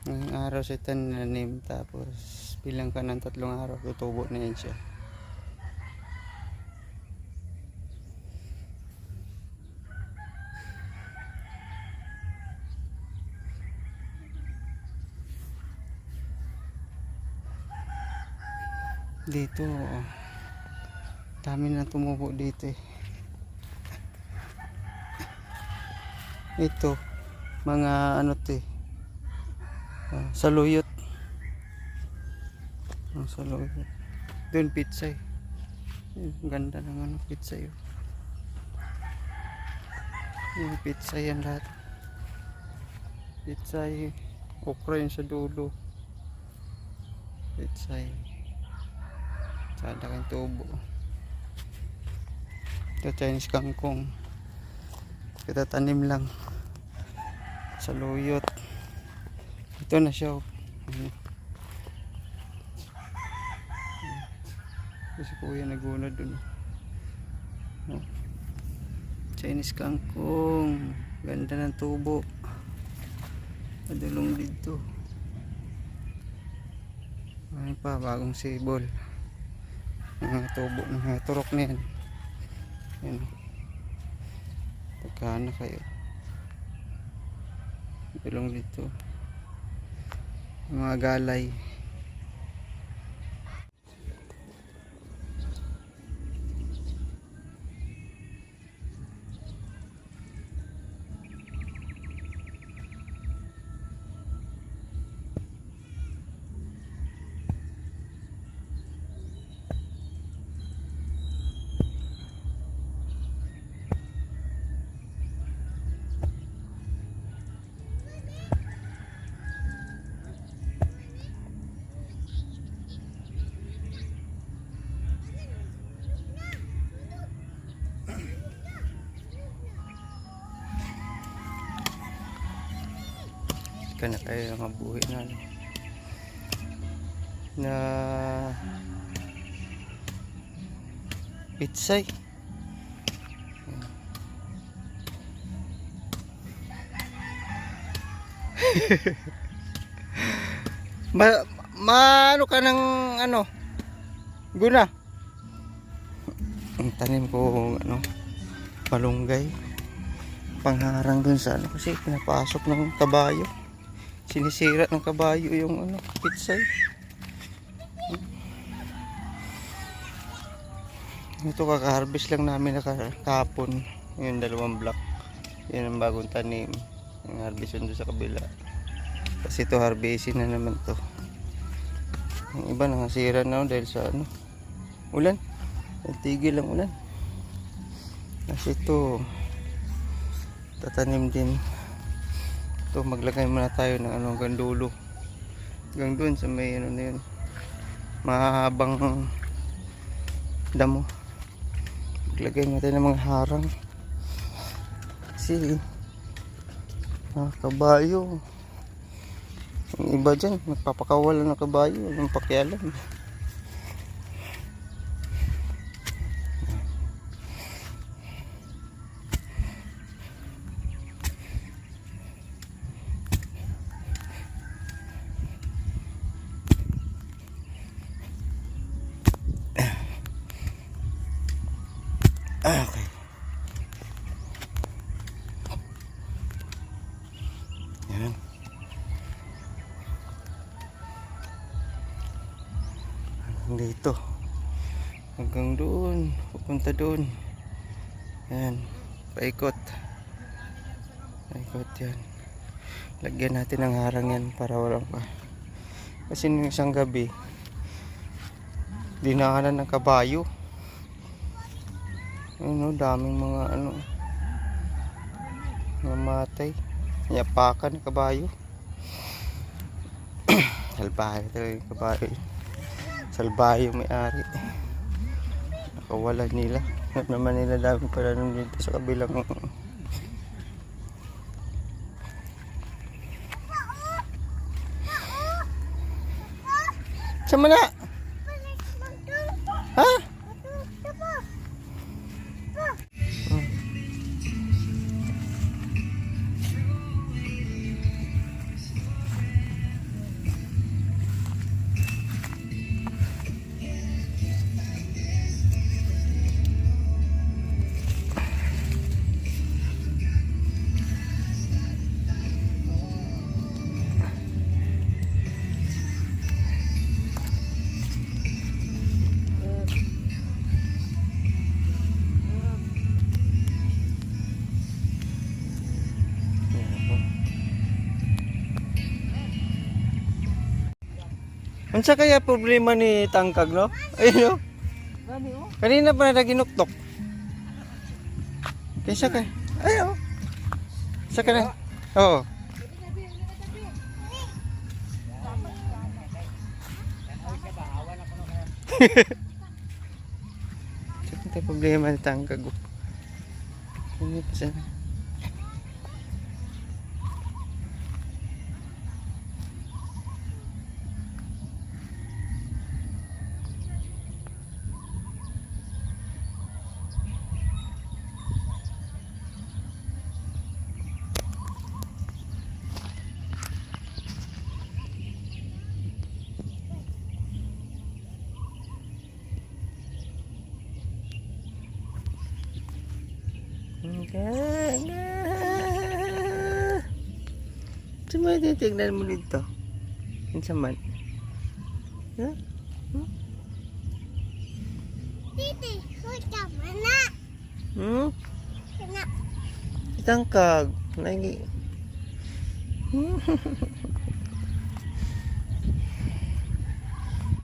Ngayong araw siya tananim, tapos bilang ka ng 3 araw tutubo na yan siya. Dito dami na tumubo dito eh. Ito mga ano to eh, saluyot. Saluyot doon, pitsay. Ang ganda ng ano, pitsay. Yung pitsay yan lahat. Pitsay, okra yun sa dulo. Pitsay, sada kang tubo. Ito Chinese kangkong, kita tanim lang. Saluyot, ito na siya. Kasi kuya naguna dun. Chinese kangkong, ganda ng tubo. Madulong dito. Ano pa, bagong sibol. Mga tubo, mga turok na yan. Yan. Pagkana kayo. Madulong dito. Mga galay. Ka na kayo mga buhay na ano, na pitsay. Ano ka ng ano guna. Ang tanim ko ano, malunggay, pangharang dun sa ano, kasi pinapasok ng kabayo. Sinisira ng kabayo yung ano, pitsay. Ito kaka-harvest lang namin kahapon. Yung 2 block. Yan ang bagong tanim. Yung harvest doon sa kabila. Kasi ito harvestin na naman to. Yung iba nakasira na dahil sa ano, ulan. Tigil ang ulan. Kasi ito tatanim din. Ito maglagay muna tayo ng ano, gandulo. Hanggang doon sa may ano na yun, mahabang damo. Maglagay natin ng mga harang. Kasi kabayo. Yung iba dyan nagpapakawalan ng kabayo ng pakialam. Okay. Yan. Dito. Hanggang doon. Pupunta doon. Yan. Paikot. Paikot yan. Lagyan natin ng harang yan para walang pa. Kasi nung isang gabi, dinaanan ng kabayo. Ano, daming mga ano, namatay. Yapakan ng kabayo. Salbahe ito yung kabayo. Salbahe yung may-ari. Nakawala nila. At naman nila dami pala nung dito sa kabilang. Sama na? Ha? Unsa kaya problema ni tangkag, no? Ayun, no? Kanina pa na ginuktok. Kaysa ka. Ayun. Sa ka na. Oo. Sa kaya problema ni tangkag. Ano pa siya? Saan mo titignan mo dito? Saan man? Ha? Titi, huwag mana. Tangkag. Lagi.